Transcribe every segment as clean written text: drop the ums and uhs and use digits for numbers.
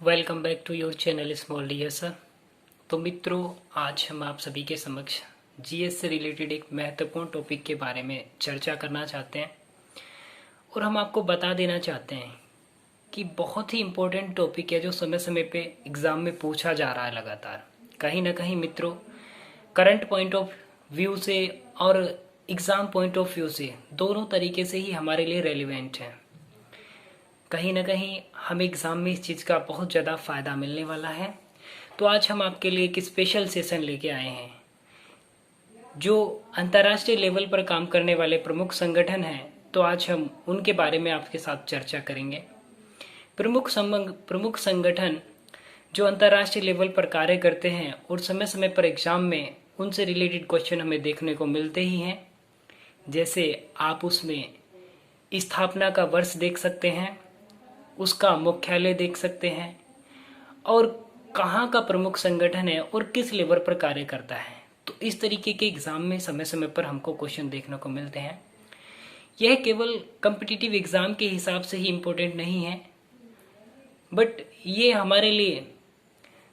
Welcome back to your channel small dear sir. तो मित्रों, आज हम आप सभी के समक्ष जीएस से रिलेटेड एक महत्वपूर्ण टॉपिक के बारे में चर्चा करना चाहते हैं और हम आपको बता देना चाहते हैं कि बहुत ही इम्पोर्टेंट टॉपिक है जो समय समय पे एग्ज़ाम में पूछा जा रहा है लगातार। कहीं ना कहीं मित्रों, करंट पॉइंट ऑफ व्यू से और एग्ज़ाम पॉइंट ऑफ व्यू से दोनों तरीके से ही हमारे लिए रेलिवेंट है। कहीं ना कहीं हमें एग्ज़ाम में इस चीज़ का बहुत ज़्यादा फ़ायदा मिलने वाला है। तो आज हम आपके लिए एक स्पेशल सेशन लेके आए हैं जो अंतर्राष्ट्रीय लेवल पर काम करने वाले प्रमुख संगठन हैं। तो आज हम उनके बारे में आपके साथ चर्चा करेंगे। प्रमुख संगठन जो अंतर्राष्ट्रीय लेवल पर कार्य करते हैं और समय समय पर एग्ज़ाम में उनसे रिलेटेड क्वेश्चन हमें देखने को मिलते ही हैं। जैसे आप उसमें स्थापना का वर्ष देख सकते हैं, उसका मुख्यालय देख सकते हैं और कहाँ का प्रमुख संगठन है और किस लेवल पर कार्य करता है। तो इस तरीके के एग्ज़ाम में समय समय पर हमको क्वेश्चन देखने को मिलते हैं। यह केवल कम्पिटिटिव एग्ज़ाम के हिसाब से ही इम्पोर्टेंट नहीं है, बट ये हमारे लिए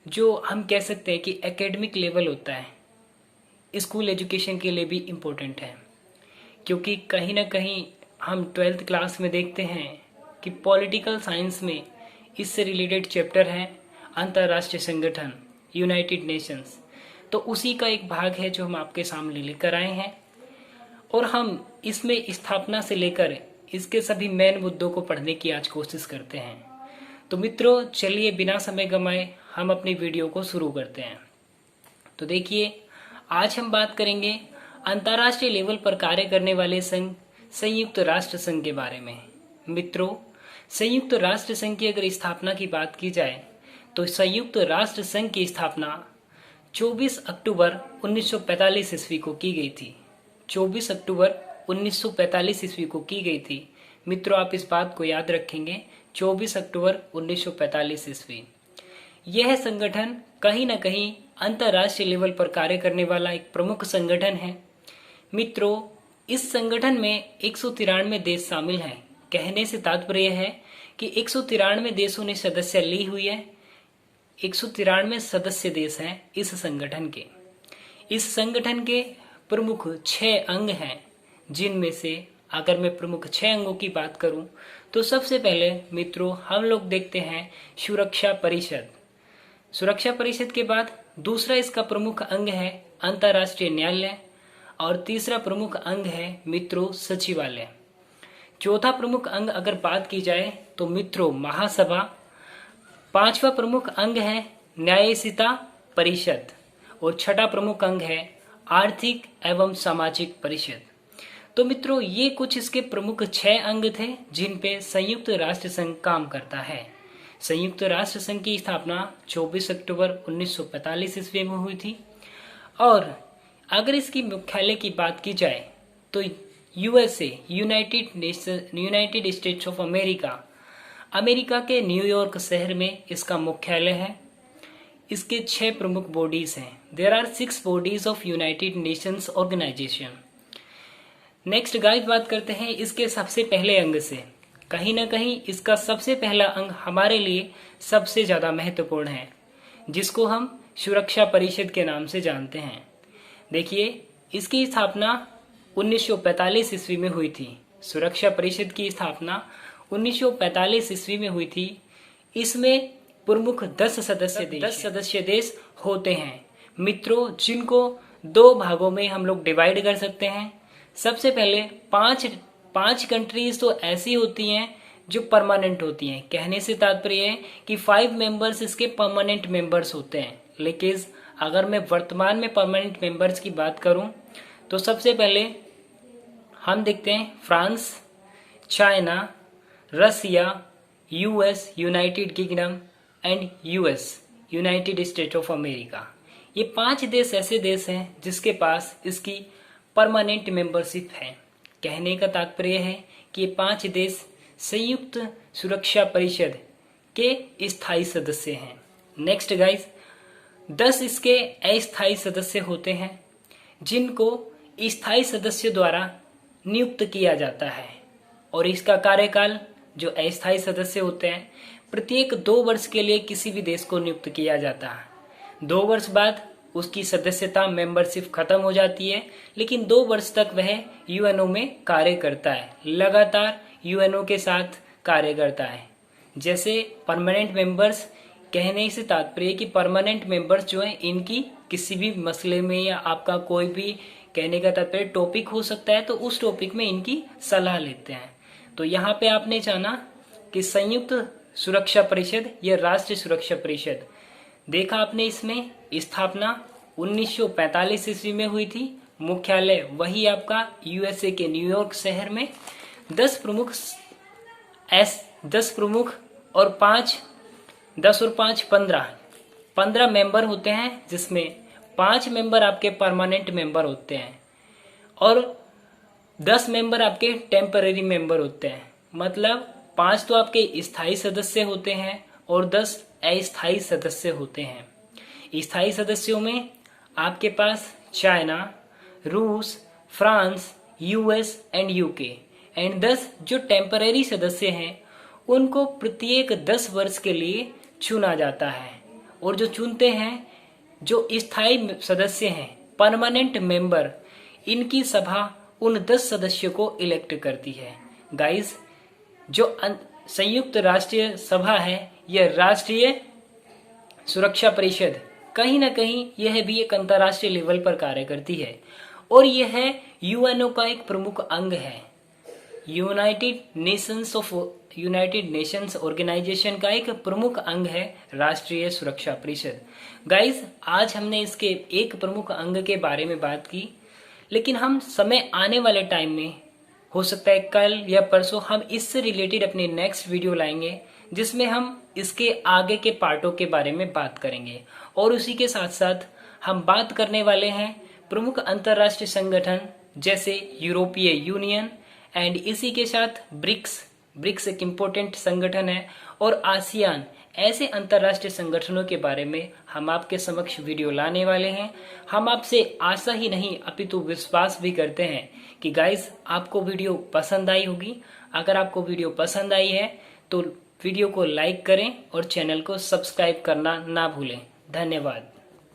जो हम कह सकते हैं कि एकेडमिक लेवल होता है, स्कूल एजुकेशन के लिए भी इम्पोर्टेंट है। क्योंकि कहीं ना कहीं हम 12th क्लास में देखते हैं कि पॉलिटिकल साइंस में इससे रिलेटेड चैप्टर है अंतर्राष्ट्रीय संगठन, यूनाइटेड नेशंस। तो उसी का एक भाग है जो हम आपके सामने लेकर आए हैं और हम इसमें स्थापना से लेकर इसके सभी मेन मुद्दों को पढ़ने की आज कोशिश करते हैं। तो मित्रों, चलिए बिना समय गंवाए हम अपनी वीडियो को शुरू करते हैं। तो देखिए, आज हम बात करेंगे अंतर्राष्ट्रीय लेवल पर कार्य करने वाले संघ संयुक्त राष्ट्र संघ के बारे में। मित्रों, संयुक्त राष्ट्र संघ की अगर स्थापना की बात की जाए तो संयुक्त राष्ट्र संघ की स्थापना 24 अक्टूबर 1945 ईस्वी को की गई थी। 24 अक्टूबर 1945 ईस्वी को की गई थी। मित्रों, आप इस बात को याद रखेंगे, 24 अक्टूबर 1945 ईस्वी। यह संगठन कहीं ना कहीं अंतर्राष्ट्रीय लेवल पर कार्य करने वाला एक प्रमुख संगठन है। मित्रों, इस संगठन में 193 देश शामिल हैं। कहने से तात्पर्य है कि 193 देशों ने सदस्य ली हुई है। 193 सदस्य देश हैं इस संगठन के। इस संगठन के प्रमुख 6 अंग हैं, जिनमें से अगर मैं प्रमुख 6 अंगों की बात करूं तो सबसे पहले मित्रों हम लोग देखते हैं सुरक्षा परिषद। सुरक्षा परिषद के बाद दूसरा इसका प्रमुख अंग है अंतर्राष्ट्रीय न्यायालय और तीसरा प्रमुख अंग है मित्रों सचिवालय। चौथा प्रमुख अंग अगर बात की जाए तो मित्रों महासभा। पांचवा प्रमुख अंग है न्यायिकता परिषद और छठा प्रमुख अंग है आर्थिक एवं सामाजिक परिषद। तो मित्रों, ये कुछ इसके प्रमुख 6 अंग थे जिन पे संयुक्त राष्ट्र संघ काम करता है। संयुक्त राष्ट्र संघ की स्थापना 24 अक्टूबर 1945 ईस्वी में हुई थी और अगर इसकी मुख्यालय की बात की जाए तो USA, United states of America, America के न्यूयॉर्क शहर में इसका मुख्यालय है। इसके 6 प्रमुख बॉडीज हैं। There are 6 bodies of united nations organisation. Next guys, बात करते हैं इसके सबसे पहले अंग से। कहीं ना कहीं इसका सबसे पहला अंग हमारे लिए सबसे ज्यादा महत्वपूर्ण है, जिसको हम सुरक्षा परिषद के नाम से जानते हैं। देखिए, इसकी स्थापना 1945 ईस्वी में हुई थी। सुरक्षा परिषद की स्थापना 1945 ईस्वी में हुई थी। इसमें प्रमुख 10 सदस्य देश होते हैं मित्रों, जिनको 2 भागों में हम लोग डिवाइड कर सकते हैं। सबसे पहले पांच कंट्रीज तो ऐसी होती हैं जो परमानेंट होती हैं। कहने से तात्पर्य है कि 5 मेंबर्स इसके परमानेंट मेंबर्स होते हैं। लेकिन अगर मैं वर्तमान में परमानेंट मेंबर्स की बात करूं तो सबसे पहले हम देखते हैं France, China, Russia, US, United Kingdom and US, United State of America. ये 5 देश ऐसे देश हैं जिसके पास इसकी परमानेंट मेंबरशिप है। कहने का तात्पर्य है कि ये 5 देश संयुक्त सुरक्षा परिषद के स्थायी सदस्य हैं। नेक्स्ट गाइस, 10 इसके अस्थायी सदस्य होते हैं जिनको स्थायी सदस्य द्वारा नियुक्त किया जाता है और इसका कार्यकाल जो अस्थायी सदस्य होते हैं प्रत्येक 2 वर्ष के लिए किसी भी देश को नियुक्त किया जाता है। 2 वर्ष बाद उसकी सदस्यता मेंबरशिप खत्म हो जाती है, लेकिन 2 वर्ष तक वह यूएनओ में कार्य करता है, लगातार यूएनओ के साथ कार्य करता है। जैसे परमानेंट मेंबर्स, कहने से तात्पर्य कि परमानेंट मेंबर्स जो हैं इनकी किसी भी मसले में या आपका कोई भी कहने का तात्पर्य टॉपिक हो सकता है तो उस टॉपिक में इनकी सलाह लेते हैं। तो यहाँ पे आपने जाना कि संयुक्त सुरक्षा परिषद या राष्ट्रीय सुरक्षा परिषद, देखा आपने इसमें स्थापना 1945 ईस्वी में हुई थी। मुख्यालय वही आपका यूएसए के न्यूयॉर्क शहर में। 10 प्रमुख और 10 और 5 15 मेंबर होते हैं, जिसमें 5 मेंबर आपके परमानेंट मेंबर होते हैं और 10 मेंबर आपके टेम्पररी मेंबर होते हैं। मतलब 5 तो आपके स्थायी सदस्य होते हैं और 10 अस्थायी सदस्य होते हैं। स्थायी सदस्यों में आपके पास चाइना, रूस, France, US and UK and 10 जो टेम्पररी सदस्य हैं उनको प्रत्येक 10 वर्ष के लिए चुना जाता है। और जो चुनते हैं, जो स्थायी सदस्य हैं, परमानेंट मेंबर, इनकी सभा उन 10 सदस्यों को इलेक्ट करती है। गाइस, जो संयुक्त राष्ट्रीय सभा है यह राष्ट्रीय सुरक्षा परिषद, कहीं ना कहीं यह भी एक अंतर्राष्ट्रीय लेवल पर कार्य करती है और यह यूएनओ का एक प्रमुख अंग है। यूनाइटेड नेशंस ऑर्गेनाइजेशन का एक प्रमुख अंग है राष्ट्रीय सुरक्षा परिषद। गाइस, आज हमने इसके एक प्रमुख अंग के बारे में बात की, लेकिन हम समय आने वाले टाइम में, हो सकता है कल या परसों, हम इससे रिलेटेड अपनी नेक्स्ट वीडियो लाएंगे जिसमें हम इसके आगे के पार्टों के बारे में बात करेंगे। और उसी के साथ साथ हम बात करने वाले हैं प्रमुख अंतर्राष्ट्रीय संगठन जैसे यूरोपीय यूनियन एंड इसी के साथ ब्रिक्स एक इम्पोर्टेंट संगठन है, और आसियान, ऐसे अंतर्राष्ट्रीय संगठनों के बारे में हम आपके समक्ष वीडियो लाने वाले हैं। हम आपसे आशा ही नहीं अपितु विश्वास भी करते हैं कि गाइस आपको वीडियो पसंद आई होगी। अगर आपको वीडियो पसंद आई है तो वीडियो को लाइक करें और चैनल को सब्सक्राइब करना ना भूलें। धन्यवाद।